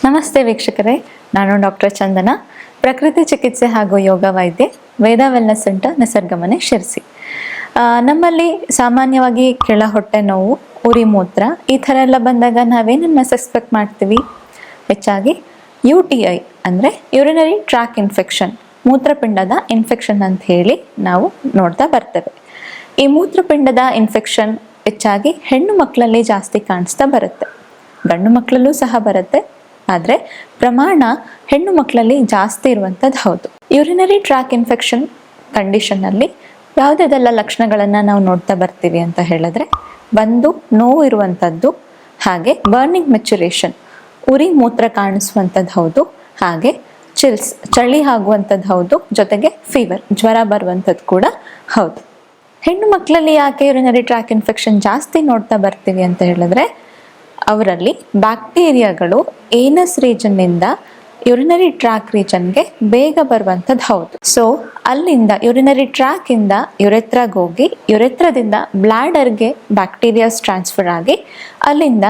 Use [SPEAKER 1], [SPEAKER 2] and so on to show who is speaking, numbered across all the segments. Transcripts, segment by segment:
[SPEAKER 1] ನಮಸ್ತೆ ವೀಕ್ಷಕರೇ, ನಾನು ಡಾಕ್ಟರ್ ಚಂದನ, ಪ್ರಕೃತಿ ಚಿಕಿತ್ಸೆ ಹಾಗೂ ಯೋಗ ವೈದ್ಯೆ, ವೇದ ವೆಲ್ನೆಸ್ ಸೆಂಟರ್, ನಿಸರ್ಗಮನೆ, ಶಿರಸಿ. ನಮ್ಮಲ್ಲಿ ಸಾಮಾನ್ಯವಾಗಿ ಕೆಳ ಹೊಟ್ಟೆ ನೋವು, ಉರಿ ಮೂತ್ರ ಈ ಥರ ಎಲ್ಲ ಬಂದಾಗ ನಾವೇನನ್ನ ಸಸ್ಪೆಕ್ಟ್ ಮಾಡ್ತೀವಿ? ಹೆಚ್ಚಾಗಿ UTI ಅಂದರೆ ಯುರಿನರಿ ಟ್ರ್ಯಾಕ್ ಇನ್ಫೆಕ್ಷನ್, ಮೂತ್ರಪಿಂಡದ ಇನ್ಫೆಕ್ಷನ್ ಅಂತ ಹೇಳಿ ನಾವು ನೋಡ್ತಾ ಬರ್ತೇವೆ. ಈ ಮೂತ್ರಪಿಂಡದ ಇನ್ಫೆಕ್ಷನ್ ಹೆಚ್ಚಾಗಿ ಹೆಣ್ಣು ಮಕ್ಕಳಲ್ಲಿ ಜಾಸ್ತಿ ಕಾಣಿಸ್ತಾ ಬರುತ್ತೆ. ಗಂಡು ಮಕ್ಕಳಲ್ಲೂ ಸಹ ಬರುತ್ತೆ, ಆದರೆ ಪ್ರಮಾಣ ಹೆಣ್ಣು ಮಕ್ಕಳಲ್ಲಿ ಜಾಸ್ತಿ ಇರುವಂಥದ್ದು ಹೌದು. ಯುರಿನರಿ ಟ್ರ್ಯಾಕ್ ಇನ್ಫೆಕ್ಷನ್ ಕಂಡೀಷನ್ನಲ್ಲಿ ಯಾವುದೆಲ್ಲ ಲಕ್ಷಣಗಳನ್ನು ನಾವು ನೋಡ್ತಾ ಬರ್ತೀವಿ ಅಂತ ಹೇಳಿದ್ರೆ, ಒಂದು ನೋವು ಇರುವಂಥದ್ದು, ಹಾಗೆ ಬರ್ನಿಂಗ್ ಮೆಚುರೇಷನ್, ಉರಿ ಮೂತ್ರ ಕಾಣಿಸುವಂಥದ್ದು ಹೌದು, ಹಾಗೆ ಚಿಲ್ಸ್, ಚಳಿ ಆಗುವಂಥದ್ದು ಹೌದು, ಜೊತೆಗೆ ಫೀವರ್, ಜ್ವರ ಬರುವಂಥದ್ದು ಕೂಡ ಹೌದು. ಹೆಣ್ಣು ಮಕ್ಕಳಲ್ಲಿ ಯಾಕೆ ಯುರಿನರಿ ಟ್ರ್ಯಾಕ್ ಇನ್ಫೆಕ್ಷನ್ ಜಾಸ್ತಿ ನೋಡ್ತಾ ಬರ್ತೀವಿ ಅಂತ ಹೇಳಿದ್ರೆ, ಅವರಲ್ಲಿ ಬ್ಯಾಕ್ಟೀರಿಯಾಗಳು ಏನಸ್ ರೀಜನ್ನಿಂದ ಯುರಿನರಿ ಟ್ರ್ಯಾಕ್ ರೀಜನ್ಗೆ ಬೇಗ ಬರುವಂಥದ್ದು ಹೌದು. ಸೊ ಅಲ್ಲಿಂದ ಯುರಿನರಿ ಟ್ರ್ಯಾಕಿಂದ ಯುರೆತ್ರಾಗೆ ಹೋಗಿ, ಯುರೆತ್ರದಿಂದ ಬ್ಲಾಡರ್ಗೆ ಬ್ಯಾಕ್ಟೀರಿಯಾಸ್ ಟ್ರಾನ್ಸ್ಫರ್ ಆಗಿ ಅಲ್ಲಿಂದ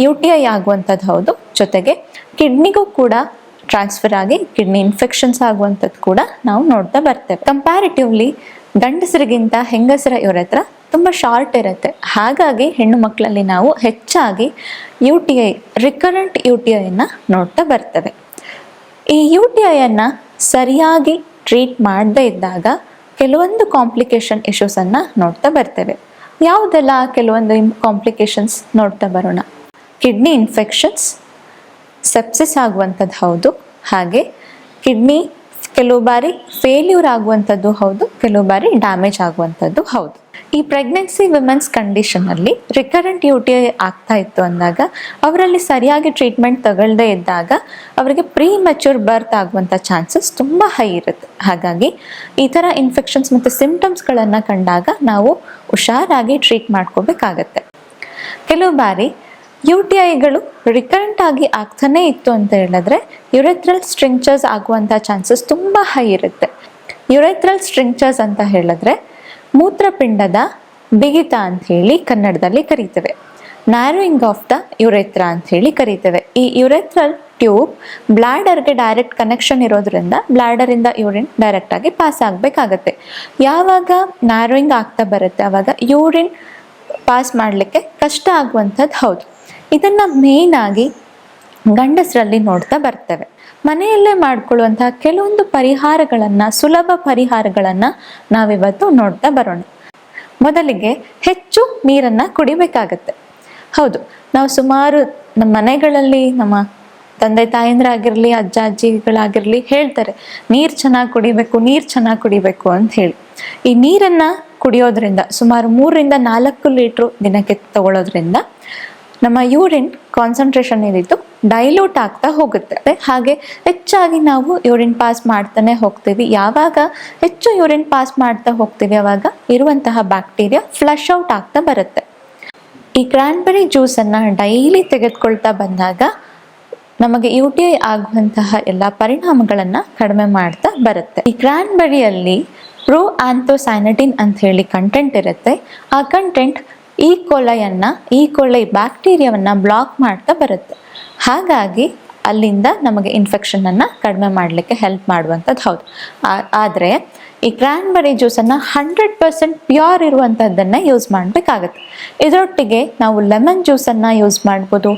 [SPEAKER 1] UTI ಆಗುವಂಥದ್ದು ಹೌದು, ಜೊತೆಗೆ ಕಿಡ್ನಿಗೂ ಕೂಡ ಟ್ರಾನ್ಸ್ಫರ್ ಆಗಿ ಕಿಡ್ನಿ ಇನ್ಫೆಕ್ಷನ್ಸ್ ಆಗುವಂಥದ್ದು ಕೂಡ ನಾವು ನೋಡ್ತಾ ಬರ್ತೇವೆ. ಕಂಪ್ಯಾರಿಟಿವ್ಲಿ ಗಂಡಸರಿಗಿಂತ ಹೆಂಗಸರ ಯುರೆತ್ರ ತುಂಬ ಶಾರ್ಟ್ ಇರುತ್ತೆ. ಹಾಗಾಗಿ ಹೆಣ್ಣು ಮಕ್ಕಳಲ್ಲಿ ನಾವು ಹೆಚ್ಚಾಗಿ UTI, ರಿಕರೆಂಟ್ UTIಯನ್ನು ನೋಡ್ತಾ ಬರ್ತೇವೆ. ಈ UTIಯನ್ನು ಸರಿಯಾಗಿ ಟ್ರೀಟ್ ಮಾಡದೇ ಇದ್ದಾಗ ಕೆಲವೊಂದು ಕಾಂಪ್ಲಿಕೇಶನ್ ಇಶ್ಯೂಸನ್ನು ನೋಡ್ತಾ ಬರ್ತೇವೆ. ಯಾವುದೆಲ್ಲ ಕೆಲವೊಂದು ಕಾಂಪ್ಲಿಕೇಶನ್ಸ್ ನೋಡ್ತಾ ಬರೋಣ. ಕಿಡ್ನಿ ಇನ್ಫೆಕ್ಷನ್ಸ್, ಸೆಪ್ಸಿಸ್ ಆಗುವಂಥದ್ದು ಹೌದು, ಹಾಗೆ ಕಿಡ್ನಿ ಕೆಲವು ಬಾರಿ ಫೇಲ್ಯೂರ್ ಆಗುವಂಥದ್ದು ಹೌದು, ಕೆಲವು ಬಾರಿ ಡ್ಯಾಮೇಜ್ ಆಗುವಂಥದ್ದು ಹೌದು. ಈ ಪ್ರೆಗ್ನೆನ್ಸಿ ವಿಮೆನ್ಸ್ ಕಂಡೀಷನಲ್ಲಿ ರಿಕರೆಂಟ್ UTI ಆಗ್ತಾ ಇತ್ತು ಅಂದಾಗ, ಅವರಲ್ಲಿ ಸರಿಯಾಗಿ ಟ್ರೀಟ್ಮೆಂಟ್ ತಗೊಳ್ಳದೇ ಇದ್ದಾಗ ಅವರಿಗೆ ಪ್ರೀ ಮೆಚೂರ್ ಬರ್ತ್ ಆಗುವಂಥ ಚಾನ್ಸಸ್ ತುಂಬ ಹೈ ಇರುತ್ತೆ. ಹಾಗಾಗಿ ಈ ಥರ ಇನ್ಫೆಕ್ಷನ್ಸ್ ಮತ್ತು ಸಿಂಪ್ಟಮ್ಸ್ಗಳನ್ನು ಕಂಡಾಗ ನಾವು ಹುಷಾರಾಗಿ ಟ್ರೀಟ್ ಮಾಡ್ಕೋಬೇಕಾಗತ್ತೆ. ಕೆಲವು ಬಾರಿ UTIಗಳು ರಿಕರೆಂಟ್ ಆಗಿ ಆಗ್ತಾನೇ ಇತ್ತು ಅಂತ ಹೇಳಿದ್ರೆ ಯುರೆಥ್ರಲ್ ಸ್ಟ್ರಿಂಕ್ಚರ್ಸ್ ಆಗುವಂಥ ಚಾನ್ಸಸ್ ತುಂಬ ಹೈ ಇರುತ್ತೆ. ಯುರೆಥ್ರಲ್ ಸ್ಟ್ರಿಂಕ್ಚರ್ಸ್ ಅಂತ ಹೇಳಿದ್ರೆ ಮೂತ್ರಪಿಂಡದ ಬಿಗಿತ ಅಂತ ಹೇಳಿ ಕನ್ನಡದಲ್ಲಿ ಕರೀತೇವೆ. ನ್ಯಾರೋಯಿಂಗ್ ಆಫ್ ದ ಯುರೆಥ್ರಾ ಅಂತ ಹೇಳಿ ಕರೀತೇವೆ. ಈ ಯುರೆಥ್ರಲ್ ಟ್ಯೂಬ್ ಬ್ಲಾಡರ್ಗೆ ಡೈರೆಕ್ಟ್ ಕನೆಕ್ಷನ್ ಇರೋದ್ರಿಂದ ಬ್ಲಾಡರಿಂದ ಯೂರಿನ್ ಡೈರೆಕ್ಟ್ ಆಗಿ ಪಾಸ್ ಆಗಬೇಕಾಗತ್ತೆ. ಯಾವಾಗ ನ್ಯಾರೋಯಿಂಗ್ ಆಗ್ತಾ ಬರುತ್ತೆ ಆವಾಗ ಯೂರಿನ್ ಪಾಸ್ ಮಾಡಲಿಕ್ಕೆ ಕಷ್ಟ ಆಗುವಂಥದ್ದು ಹೌದು. ಇದನ್ನು ಮೇನ್ ಆಗಿ ಗಂಡಸರಲ್ಲಿ ನೋಡ್ತಾ ಬರ್ತೇವೆ. ಮನೆಯಲ್ಲೇ ಮಾಡ್ಕೊಳ್ಳುವಂತಹ ಕೆಲವೊಂದು ಪರಿಹಾರಗಳನ್ನು, ಸುಲಭ ಪರಿಹಾರಗಳನ್ನು ನಾವಿವತ್ತು ನೋಡ್ತಾ ಬರೋಣ. ಮೊದಲಿಗೆ ಹೆಚ್ಚು ನೀರನ್ನು ಕುಡಿಬೇಕಾಗತ್ತೆ. ಹೌದು, ನಾವು ಸುಮಾರು ನಮ್ಮ ಮನೆಗಳಲ್ಲಿ ನಮ್ಮ ತಂದೆ ತಾಯಂದ್ರಾಗಿರಲಿ, ಅಜ್ಜ ಅಜ್ಜಿಗಳಾಗಿರಲಿ ಹೇಳ್ತಾರೆ, ನೀರು ಚೆನ್ನಾಗಿ ಕುಡಿಬೇಕು, ನೀರು ಚೆನ್ನಾಗಿ ಕುಡಿಬೇಕು ಅಂತ ಹೇಳಿ. ಈ ನೀರನ್ನು ಕುಡಿಯೋದ್ರಿಂದ ಸುಮಾರು 3ರಿಂದ 4 ಲೀಟ್ರು ದಿನಕ್ಕೆ ತಗೊಳ್ಳೋದ್ರಿಂದ ನಮ್ಮ ಯೂರಿನ್ ಕಾನ್ಸಂಟ್ರೇಷನ್ ಏನಿತ್ತು ಡೈಲ್ಯೂಟ್ ಆಗ್ತಾ ಹೋಗುತ್ತೆ. ಹಾಗೆ ಹೆಚ್ಚಾಗಿ ನಾವು ಯೂರಿನ್ ಪಾಸ್ ಮಾಡ್ತಾನೆ ಹೋಗ್ತೀವಿ. ಯಾವಾಗ ಹೆಚ್ಚು ಯೂರಿನ್ ಪಾಸ್ ಮಾಡ್ತಾ ಹೋಗ್ತೀವಿ ಆವಾಗ ಇರುವಂತಹ ಬ್ಯಾಕ್ಟೀರಿಯಾ ಫ್ಲಶ್ ಔಟ್ ಆಗ್ತಾ ಬರುತ್ತೆ. ಈ ಕ್ರಾನ್ಬೆರಿ ಜ್ಯೂಸನ್ನು ಡೈಲಿ ತೆಗೆದುಕೊಳ್ತಾ ಬಂದಾಗ ನಮಗೆ UTI ಆಗುವಂತಹ ಎಲ್ಲ ಪರಿಣಾಮಗಳನ್ನು ಕಡಿಮೆ ಮಾಡ್ತಾ ಬರುತ್ತೆ. ಈ ಕ್ರಾನ್ಬೆರಿಯಲ್ಲಿ ಪ್ರೋಆಂಥೋಸೈನಟಿನ್ ಅಂತ ಹೇಳಿ ಕಂಟೆಂಟ್ ಇರುತ್ತೆ. ಆ ಕಂಟೆಂಟ್ ಈ ಕೊಲೈ ಬ್ಯಾಕ್ಟೀರಿಯಾವನ್ನು ಬ್ಲಾಕ್ ಮಾಡ್ತಾ ಬರುತ್ತೆ. ಹಾಗಾಗಿ ಅಲ್ಲಿಂದ ನಮಗೆ ಇನ್ಫೆಕ್ಷನನ್ನು ಕಡಿಮೆ ಮಾಡಲಿಕ್ಕೆ ಹೆಲ್ಪ್ ಮಾಡುವಂಥದ್ದು ಹೌದು. ಆದರೆ ಈ ಕ್ರಾನ್ಬೆರಿ ಜ್ಯೂಸನ್ನು 100% ಪ್ಯೂರ್ ಇರುವಂಥದ್ದನ್ನು ಯೂಸ್ ಮಾಡಬೇಕಾಗತ್ತೆ. ಇದರೊಟ್ಟಿಗೆ ನಾವು ಲೆಮನ್ ಜ್ಯೂಸನ್ನು ಯೂಸ್ ಮಾಡ್ಬೋದು,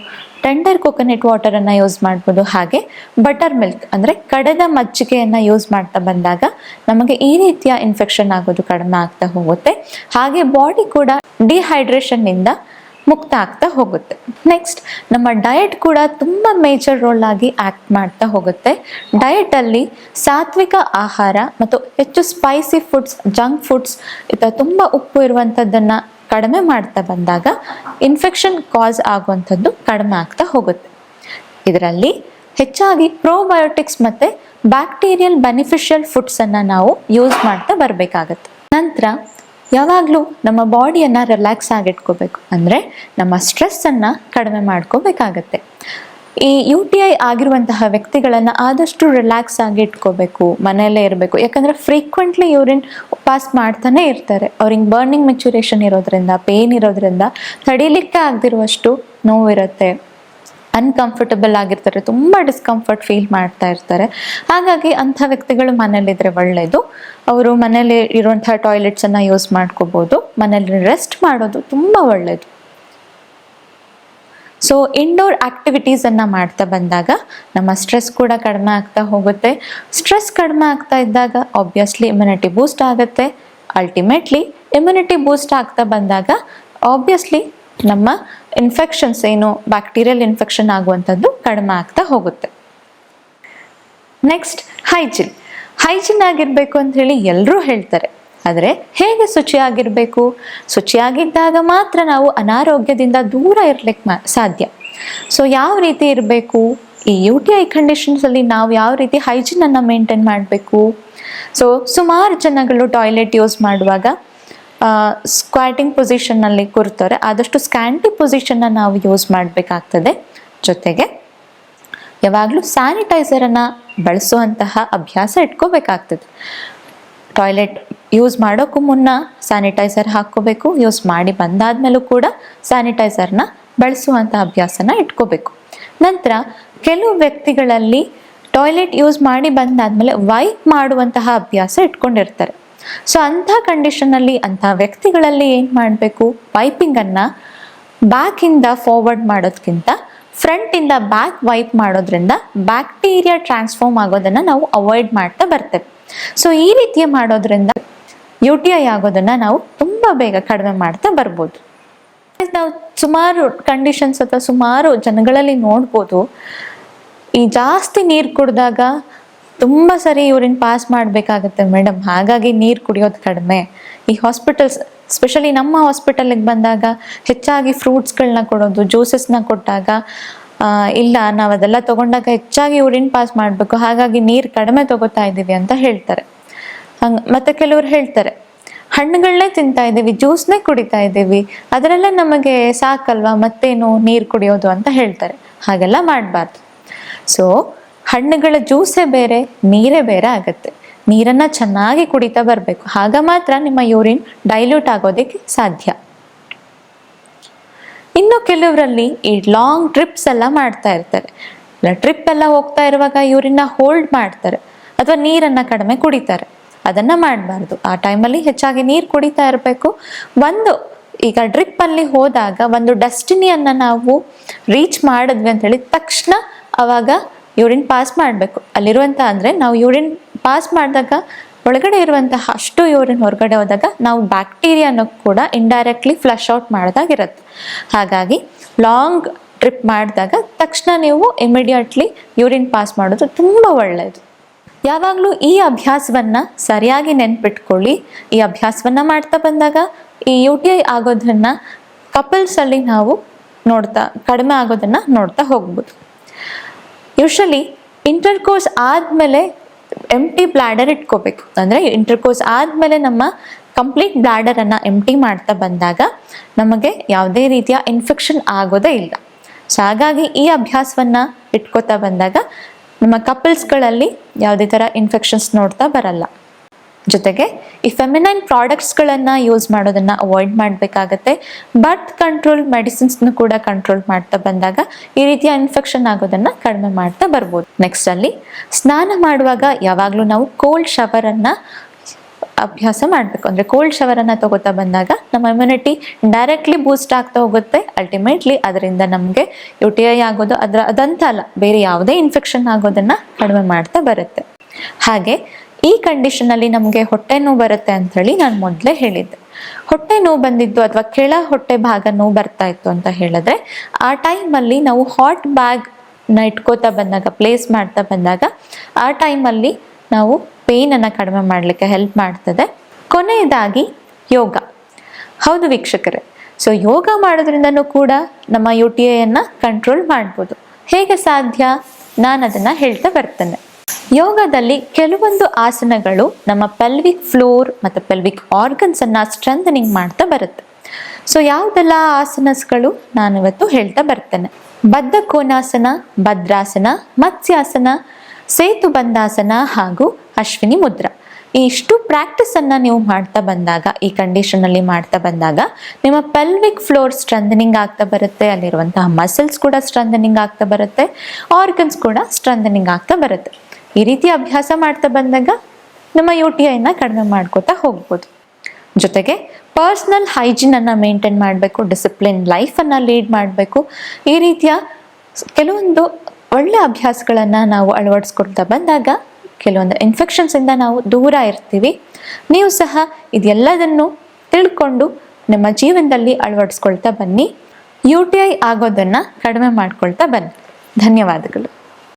[SPEAKER 1] ಟೆಂಡರ್ ಕೊಕೊನಟ್ ವಾಟರನ್ನು ಯೂಸ್ ಮಾಡ್ಬೋದು, ಹಾಗೆ ಬಟರ್ ಮಿಲ್ಕ್ ಅಂದರೆ ಕಡೆದ ಮಜ್ಜಿಗೆಯನ್ನು ಯೂಸ್ ಮಾಡ್ತಾ ಬಂದಾಗ ನಮಗೆ ಈ ರೀತಿಯ ಇನ್ಫೆಕ್ಷನ್ ಆಗೋದು ಕಡಿಮೆ ಆಗ್ತಾ ಹೋಗುತ್ತೆ. ಹಾಗೆ ಬಾಡಿ ಕೂಡ ಡಿಹೈಡ್ರೇಷನ್ನಿಂದ ಮುಕ್ತ ಆಗ್ತಾ ಹೋಗುತ್ತೆ. ನೆಕ್ಸ್ಟ್, ನಮ್ಮ ಡಯಟ್ ಕೂಡ ತುಂಬ ಮೇಜರ್ ರೋಲ್ ಆಗಿ ಆ್ಯಕ್ಟ್ ಮಾಡ್ತಾ ಹೋಗುತ್ತೆ. ಡಯಟಲ್ಲಿ ಸಾತ್ವಿಕ ಆಹಾರ ಮತ್ತು ಹೆಚ್ಚು ಸ್ಪೈಸಿ ಫುಡ್ಸ್, ಜಂಕ್ ಫುಡ್ಸ್, ತುಂಬ ಉಪ್ಪು ಇರುವಂಥದ್ದನ್ನು ಕಡಿಮೆ ಮಾಡ್ತಾ ಬಂದಾಗ ಇನ್ಫೆಕ್ಷನ್ ಕಾಸ್ ಆಗುವಂಥದ್ದು ಕಡಿಮೆ ಆಗ್ತಾ ಹೋಗುತ್ತೆ. ಇದರಲ್ಲಿ ಹೆಚ್ಚಾಗಿ ಪ್ರೋಬಯೋಟಿಕ್ಸ್ ಮತ್ತು ಬ್ಯಾಕ್ಟೀರಿಯಲ್ ಬೆನಿಫಿಷಿಯಲ್ ಫುಡ್ಸನ್ನು ನಾವು ಯೂಸ್ ಮಾಡ್ತಾ ಬರಬೇಕಾಗತ್ತೆ. ನಂತರ ಯಾವಾಗಲೂ ನಮ್ಮ ಬಾಡಿಯನ್ನು ರಿಲ್ಯಾಕ್ಸ್ ಆಗಿಟ್ಕೋಬೇಕು, ಅಂದರೆ ನಮ್ಮ ಸ್ಟ್ರೆಸ್ಸನ್ನು ಕಡಿಮೆ ಮಾಡ್ಕೋಬೇಕಾಗತ್ತೆ. ಈ UTI ಆಗಿರುವಂತಹ ವ್ಯಕ್ತಿಗಳನ್ನು ಆದಷ್ಟು ರಿಲ್ಯಾಕ್ಸ್ ಆಗಿ ಇಟ್ಕೋಬೇಕು, ಮನೆಯಲ್ಲೇ ಇರಬೇಕು. ಯಾಕಂದರೆ ಫ್ರೀಕ್ವೆಂಟ್ಲಿ ಯೂರಿನ್ ಪಾಸ್ ಮಾಡ್ತಾನೆ ಇರ್ತಾರೆ. ಅವ್ರಿಗೆ ಬರ್ನಿಂಗ್ ಮೆಚುರೇಷನ್ ಇರೋದ್ರಿಂದ, ಪೇನ್ ಇರೋದ್ರಿಂದ ತಡೀಲಿಕ್ಕೆ ಆಗದಿರುವಷ್ಟು ನೋವಿರುತ್ತೆ. ಅನ್ಕಂಫರ್ಟಬಲ್ ಆಗಿರ್ತಾರೆ, ತುಂಬ ಡಿಸ್ಕಂಫರ್ಟ್ ಫೀಲ್ ಮಾಡ್ತಾ ಇರ್ತಾರೆ. ಹಾಗಾಗಿ ಅಂಥ ವ್ಯಕ್ತಿಗಳು ಮನೇಲಿದ್ರೆ ಒಳ್ಳೆಯದು. ಅವರು ಮನೇಲಿ ಇರುವಂತಹ ಟಾಯ್ಲೆಟ್ಸನ್ನು ಯೂಸ್ ಮಾಡ್ಕೋಬೋದು. ಮನೇಲಿ ರೆಸ್ಟ್ ಮಾಡೋದು ತುಂಬ ಒಳ್ಳೆಯದು. ಸೊ ಇಂಡೋರ್ ಆಕ್ಟಿವಿಟೀಸನ್ನು ಮಾಡ್ತಾ ಬಂದಾಗ ನಮ್ಮ ಸ್ಟ್ರೆಸ್ ಕೂಡ ಕಡಿಮೆ ಆಗ್ತಾ ಹೋಗುತ್ತೆ. ಸ್ಟ್ರೆಸ್ ಕಡಿಮೆ ಆಗ್ತಾ ಇದ್ದಾಗ ಆಬ್ವಿಯಸ್ಲಿ ಇಮ್ಯುನಿಟಿ ಬೂಸ್ಟ್ ಆಗುತ್ತೆ. ಅಲ್ಟಿಮೇಟ್ಲಿ ಇಮ್ಯುನಿಟಿ ಬೂಸ್ಟ್ ಆಗ್ತಾ ಬಂದಾಗ ಆಬ್ವಿಯಸ್ಲಿ ನಮ್ಮ ಇನ್ಫೆಕ್ಷನ್ಸ್ ಏನು ಬ್ಯಾಕ್ಟೀರಿಯಲ್ ಇನ್ಫೆಕ್ಷನ್ ಆಗುವಂಥದ್ದು ಕಡಿಮೆ ಆಗ್ತಾ ಹೋಗುತ್ತೆ. ನೆಕ್ಸ್ಟ್ ಹೈಜಿನ್ ಆಗಿರಬೇಕು ಅಂತ ಹೇಳಿ ಎಲ್ಲರೂ ಹೇಳ್ತಾರೆ. ಆದರೆ ಹೇಗೆ ಶುಚಿಯಾಗಿರಬೇಕು? ಶುಚಿಯಾಗಿದ್ದಾಗ ಮಾತ್ರ ನಾವು ಅನಾರೋಗ್ಯದಿಂದ ದೂರ ಇರ್ಲಿಕ್ಕೆ ಸಾಧ್ಯ. ಸೊ ಯಾವ ರೀತಿ ಇರಬೇಕು? ಈ UTI ಕಂಡೀಷನ್ಸಲ್ಲಿ ನಾವು ಯಾವ ರೀತಿ ಹೈಜಿನನ್ನು ಮೇಂಟೈನ್ ಮಾಡಬೇಕು? ಸೊ ಸುಮಾರು ಜನಗಳು ಟಾಯ್ಲೆಟ್ ಯೂಸ್ ಮಾಡುವಾಗ ಸ್ಕ್ವಾಟಿಂಗ್ ಪೊಸಿಷನ್ನಲ್ಲಿ ಕೂರ್ತಾರೆ. ಆದಷ್ಟು ಸ್ಕ್ಯಾಂಟಿ ಪೊಸಿಷನ್ನ ನಾವು ಯೂಸ್ ಮಾಡಬೇಕಾಗ್ತದೆ. ಜೊತೆಗೆ ಯಾವಾಗಲೂ ಸ್ಯಾನಿಟೈಸರನ್ನು ಬಳಸುವಂತಹ ಅಭ್ಯಾಸ ಇಟ್ಕೋಬೇಕಾಗ್ತದೆ. ಟಾಯ್ಲೆಟ್ ಯೂಸ್ ಮಾಡೋಕ್ಕೂ ಮುನ್ನ ಸ್ಯಾನಿಟೈಸರ್ ಹಾಕ್ಕೋಬೇಕು. ಯೂಸ್ ಮಾಡಿ ಬಂದಾದ್ಮೇಲೂ ಕೂಡ ಸ್ಯಾನಿಟೈಸರ್ನ ಬಳಸುವಂಥ ಅಭ್ಯಾಸನ ಇಟ್ಕೋಬೇಕು. ನಂತರ ಕೆಲವು ವ್ಯಕ್ತಿಗಳಲ್ಲಿ ಟಾಯ್ಲೆಟ್ ಯೂಸ್ ಮಾಡಿ ಬಂದಾದ್ಮೇಲೆ ವೈಪ್ ಮಾಡುವಂತಹ ಅಭ್ಯಾಸ ಇಟ್ಕೊಂಡಿರ್ತಾರೆ. ಸೊ ಅಂಥ ಕಂಡೀಷನಲ್ಲಿ ಅಂಥ ವ್ಯಕ್ತಿಗಳಲ್ಲಿ ಏನು ಮಾಡಬೇಕು? ವೈಪಿಂಗನ್ನು ಬ್ಯಾಕಿಂದ ಫಾರ್ವರ್ಡ್ ಮಾಡೋದಕ್ಕಿಂತ ಫ್ರಂಟಿಂದ ಬ್ಯಾಕ್ ವೈಪ್ ಮಾಡೋದ್ರಿಂದ ಬ್ಯಾಕ್ಟೀರಿಯಾ ಟ್ರಾನ್ಸ್ಫಾರ್ಮ್ ಆಗೋದನ್ನು ನಾವು ಅವಾಯ್ಡ್ ಮಾಡ್ತಾ ಬರ್ತೇವೆ. ಸೊ ಈ ರೀತಿಯ ಮಾಡೋದ್ರಿಂದ UTI ಆಗೋದನ್ನು ನಾವು ತುಂಬ ಬೇಗ ಕಡಿಮೆ ಮಾಡ್ತಾ ಬರ್ಬೋದು. ನಾವು ಸುಮಾರು ಕಂಡೀಷನ್ಸ್ ಅಥವಾ ಸುಮಾರು ಜನಗಳಲ್ಲಿ ನೋಡ್ಬೋದು, ಈ ಜಾಸ್ತಿ ನೀರು ಕುಡಿದಾಗ ತುಂಬ ಸರಿ ಯೂರಿನ್ ಪಾಸ್ ಮಾಡಬೇಕಾಗತ್ತೆ ಮೇಡಮ್, ಹಾಗಾಗಿ ನೀರು ಕುಡಿಯೋದು ಕಡಿಮೆ. ಈ ಹಾಸ್ಪಿಟಲ್ಸ್ ಸ್ಪೆಷಲಿ ನಮ್ಮ ಹಾಸ್ಪಿಟಲಿಗೆ ಬಂದಾಗ ಹೆಚ್ಚಾಗಿ ಫ್ರೂಟ್ಸ್ಗಳನ್ನ ಕೊಡೋದು, ಜ್ಯೂಸಸ್ನ ಕೊಟ್ಟಾಗ ಇಲ್ಲ ನಾವು ಅದೆಲ್ಲ ತೊಗೊಂಡಾಗ ಹೆಚ್ಚಾಗಿ ಯೂರಿನ್ ಪಾಸ್ ಮಾಡಬೇಕು, ಹಾಗಾಗಿ ನೀರು ಕಡಿಮೆ ತಗೋತಾ ಇದ್ದೀವಿ ಅಂತ ಹೇಳ್ತಾರೆ. ಮತ್ತೆ ಕೆಲವರು ಹೇಳ್ತಾರೆ ಹಣ್ಣುಗಳನ್ನೇ ತಿಂತಾ ಇದ್ದೀವಿ, ಜ್ಯೂಸ್ನೇ ಕುಡಿತಾ ಇದ್ದೀವಿ, ಅದರಲ್ಲೇ ನಮಗೆ ಸಾಕಲ್ವಾ, ಮತ್ತೇನು ನೀರು ಕುಡಿಯೋದು ಅಂತ ಹೇಳ್ತಾರೆ. ಹಾಗೆಲ್ಲ ಮಾಡಬಾರ್ದು. ಸೊ ಹಣ್ಣುಗಳ ಜ್ಯೂಸೇ ಬೇರೆ, ನೀರೇ ಬೇರೆ ಆಗುತ್ತೆ. ನೀರನ್ನು ಚೆನ್ನಾಗಿ ಕುಡಿತಾ ಬರಬೇಕು. ಆಗ ಮಾತ್ರ ನಿಮ್ಮ ಯೂರಿನ್ ಡೈಲ್ಯೂಟ್ ಆಗೋದಕ್ಕೆ ಸಾಧ್ಯ. ಇನ್ನು ಕೆಲವರಲ್ಲಿ ಈ ಲಾಂಗ್ ಟ್ರಿಪ್ಸ್ ಎಲ್ಲ ಮಾಡ್ತಾ ಇರ್ತಾರೆ. ಟ್ರಿಪ್ ಎಲ್ಲ ಹೋಗ್ತಾ ಇರುವಾಗ ಯೂರಿನ್ನ ಹೋಲ್ಡ್ ಮಾಡ್ತಾರೆ ಅಥವಾ ನೀರನ್ನು ಕಡಿಮೆ ಕುಡಿತಾರೆ. ಅದನ್ನು ಮಾಡಬಾರ್ದು. ಆ ಟೈಮಲ್ಲಿ ಹೆಚ್ಚಾಗಿ ನೀರು ಕುಡಿತಾ ಇರಬೇಕು. ಈಗ ಡ್ರಿಪ್ಪಲ್ಲಿ ಹೋದಾಗ ಒಂದು ಡೆಸ್ಟಿನಿಯನ್ನು ನಾವು ರೀಚ್ ಮಾಡಿದ್ವಿ ಅಂತ ಹೇಳಿ ತಕ್ಷಣ ಅವಾಗ ಯೂರಿನ್ ಪಾಸ್ ಮಾಡಬೇಕು. ಅಲ್ಲಿರುವಂಥ ಅಂದರೆ ನಾವು ಯೂರಿನ್ ಪಾಸ್ ಮಾಡಿದಾಗ ಒಳಗಡೆ ಇರುವಂತಹ ಅಷ್ಟು ಯೂರಿನ್ ಹೊರಗಡೆ ಹೋದಾಗ ನಾವು ಬ್ಯಾಕ್ಟೀರಿಯಾನು ಕೂಡ ಇಂಡೈರೆಕ್ಟ್ಲಿ ಫ್ಲಶ್ ಔಟ್ ಮಾಡಿದಾಗಿರುತ್ತೆ. ಹಾಗಾಗಿ ಲಾಂಗ್ ಟ್ರಿಪ್ ಮಾಡಿದಾಗ ತಕ್ಷಣ ನೀವು ಇಮಿಡಿಯೇಟ್ಲಿ ಯೂರಿನ್ ಪಾಸ್ ಮಾಡೋದು ತುಂಬ ಒಳ್ಳೆಯದು. ಯಾವಾಗಲೂ ಈ ಅಭ್ಯಾಸವನ್ನು ಸರಿಯಾಗಿ ನೆನ್ಪಿಟ್ಕೊಳ್ಳಿ. ಈ ಅಭ್ಯಾಸವನ್ನು ಮಾಡ್ತಾ ಬಂದಾಗ ಈ UTI ಆಗೋದನ್ನು ಕಪಲ್ಸಲ್ಲಿ ನಾವು ಕಡಿಮೆ ಆಗೋದನ್ನು ನೋಡ್ತಾ ಹೋಗ್ಬೋದು. ಯೂಶಲಿ ಇಂಟರ್ಕೋರ್ಸ್ ಆದಮೇಲೆ ಎಂಟಿ ಬ್ಲ್ಯಾಡರ್ ಇಟ್ಕೋಬೇಕು. ಅಂದರೆ ಇಂಟರ್ಕೋರ್ಸ್ ಆದಮೇಲೆ ನಮ್ಮ ಕಂಪ್ಲೀಟ್ ಬ್ಲ್ಯಾಡರನ್ನು ಎಂಟಿ ಮಾಡ್ತಾ ಬಂದಾಗ ನಮಗೆ ಯಾವುದೇ ರೀತಿಯ ಇನ್ಫೆಕ್ಷನ್ ಆಗೋದೇ ಇಲ್ಲ. ಸೊ ಹಾಗಾಗಿ ಈ ಅಭ್ಯಾಸವನ್ನು ಇಟ್ಕೋತಾ ಬಂದಾಗ ನಮ್ಮ ಕಪಲ್ಸ್ಗಳಲ್ಲಿ ಯಾವುದೇ ಥರ ಇನ್ಫೆಕ್ಷನ್ಸ್ ನೋಡ್ತಾ ಬರಲ್ಲ. ಜೊತೆಗೆ ಈ ಫೆಮಿನೈನ್ ಪ್ರಾಡಕ್ಟ್ಸ್ಗಳನ್ನು ಯೂಸ್ ಮಾಡೋದನ್ನು ಅವಾಯ್ಡ್ ಮಾಡಬೇಕಾಗತ್ತೆ. ಬರ್ತ್ ಕಂಟ್ರೋಲ್ ಮೆಡಿಸಿನ್ಸ್ನು ಕೂಡ ಕಂಟ್ರೋಲ್ ಮಾಡ್ತಾ ಬಂದಾಗ ಈ ರೀತಿಯ ಇನ್ಫೆಕ್ಷನ್ ಆಗೋದನ್ನು ಕಡಿಮೆ ಮಾಡ್ತಾ ಬರ್ಬೋದು. ನೆಕ್ಸ್ಟ್ ಅಲ್ಲಿ ಸ್ನಾನ ಮಾಡುವಾಗ ಯಾವಾಗಲೂ ನಾವು ಕೋಲ್ಡ್ ಶವರನ್ನು ಅಭ್ಯಾಸ ಮಾಡಬೇಕು. ಅಂದರೆ ಕೋಲ್ಡ್ ಶವರನ್ನು ತಗೋತಾ ಬಂದಾಗ ನಮ್ಮ ಇಮ್ಯುನಿಟಿ ಡೈರೆಕ್ಟ್ಲಿ ಬೂಸ್ಟ್ ಆಗ್ತಾ ಹೋಗುತ್ತೆ. ಅಲ್ಟಿಮೇಟ್ಲಿ ಅದರಿಂದ ನಮಗೆ UTI ಆಗೋದು ಅದಂತ ಅಲ್ಲ, ಬೇರೆ ಯಾವುದೇ ಇನ್ಫೆಕ್ಷನ್ ಆಗೋದನ್ನು ಕಡಿಮೆ ಮಾಡ್ತಾ ಬರುತ್ತೆ. ಹಾಗೆ ಈ ಕಂಡೀಷನಲ್ಲಿ ನಮಗೆ ಹೊಟ್ಟೆ ನೋವು ಬರುತ್ತೆ ಅಂಥೇಳಿ ನಾನು ಮೊದಲೇ ಹೇಳಿದ್ದೆ. ಹೊಟ್ಟೆ ನೋವು ಬಂದಿದ್ದು ಅಥವಾ ಕೆಳ ಹೊಟ್ಟೆ ಭಾಗ ನೋವು ಬರ್ತಾ ಇತ್ತು ಅಂತ ಹೇಳಿದ್ರೆ ಆ ಟೈಮಲ್ಲಿ ನಾವು ಹಾಟ್ ಬ್ಯಾಗ್ನ ಇಟ್ಕೋತಾ ಬಂದಾಗ, ಪ್ಲೇಸ್ ಮಾಡ್ತಾ ಬಂದಾಗ ಆ ಟೈಮಲ್ಲಿ ನಾವು ಪೇನನ್ನು ಕಡಿಮೆ ಮಾಡಲಿಕ್ಕೆ ಹೆಲ್ಪ್ ಮಾಡ್ತದೆ. ಕೊನೆಯದಾಗಿ ಯೋಗ. ಹೌದು ವೀಕ್ಷಕರೇ, ಸೊ ಯೋಗ ಮಾಡೋದ್ರಿಂದನೂ ಕೂಡ ನಮ್ಮ UTIಯನ್ನು ಕಂಟ್ರೋಲ್ ಮಾಡ್ಬೋದು. ಹೇಗೆ ಸಾಧ್ಯ? ನಾನು ಅದನ್ನು ಹೇಳ್ತಾ ಬರ್ತೇನೆ. ಯೋಗದಲ್ಲಿ ಕೆಲವೊಂದು ಆಸನಗಳು ನಮ್ಮ ಪೆಲ್ವಿಕ್ ಫ್ಲೋರ್ ಮತ್ತು ಪೆಲ್ವಿಕ್ ಆರ್ಗನ್ಸನ್ನು ಸ್ಟ್ರೆಂಥನಿಂಗ್ ಮಾಡ್ತಾ ಬರುತ್ತೆ. ಸೊ ಯಾವುದೆಲ್ಲ ಆಸನಸ್ಗಳು ನಾನಿವತ್ತು ಹೇಳ್ತಾ ಬರ್ತೇನೆ. ಬದ್ಧ ಕೋನಾಸನ, ಭದ್ರಾಸನ, ಮತ್ಸ್ಯಾಸನ, ಸೇತುಬಂಧಾಸನ ಹಾಗೂ ಅಶ್ವಿನಿ ಮುದ್ರಾ. ಇಷ್ಟು ಪ್ರಾಕ್ಟೀಸನ್ನು ನೀವು ಮಾಡ್ತಾ ಬಂದಾಗ, ಈ ಕಂಡೀಷನಲ್ಲಿ ಮಾಡ್ತಾ ಬಂದಾಗ ನಿಮ್ಮ ಪೆಲ್ವಿಕ್ ಫ್ಲೋರ್ ಸ್ಟ್ರೆಂಥನಿಂಗ್ ಆಗ್ತಾ ಬರುತ್ತೆ, ಅಲ್ಲಿರುವಂತಹ ಮಸಲ್ಸ್ ಕೂಡ ಸ್ಟ್ರೆಂಥನಿಂಗ್ ಆಗ್ತಾ ಬರುತ್ತೆ, ಆರ್ಗನ್ಸ್ ಕೂಡ ಸ್ಟ್ರೆಂಥನಿಂಗ್ ಆಗ್ತಾ ಬರುತ್ತೆ. ಈ ರೀತಿ ಅಭ್ಯಾಸ ಮಾಡ್ತಾ ಬಂದಾಗ ನಮ್ಮ UTIನ ಕಡಿಮೆ ಮಾಡ್ಕೋತಾ ಹೋಗ್ಬೋದು. ಜೊತೆಗೆ ಪರ್ಸ್ನಲ್ ಹೈಜೀನನ್ನು ಮೇಂಟೈನ್ ಮಾಡಬೇಕು, ಡಿಸಿಪ್ಲಿನ್ ಲೈಫನ್ನು ಲೀಡ್ ಮಾಡಬೇಕು. ಈ ರೀತಿಯ ಕೆಲವೊಂದು ಒಳ್ಳೆ ಅಭ್ಯಾಸಗಳನ್ನು ನಾವು ಅಳವಡಿಸ್ಕೊಳ್ತಾ ಬಂದಾಗ ಕೆಲವೊಂದು ಇನ್ಫೆಕ್ಷನ್ಸಿಂದ ನಾವು ದೂರ ಇರ್ತೀವಿ. ನೀವು ಸಹ ಇದೆಲ್ಲದನ್ನು ತಿಳ್ಕೊಂಡು ನಿಮ್ಮ ಜೀವನದಲ್ಲಿ ಅಳವಡಿಸ್ಕೊಳ್ತಾ ಬನ್ನಿ. UTI ಆಗೋದನ್ನು ಕಡಿಮೆ ಮಾಡ್ಕೊಳ್ತಾ ಬನ್ನಿ. ಧನ್ಯವಾದಗಳು.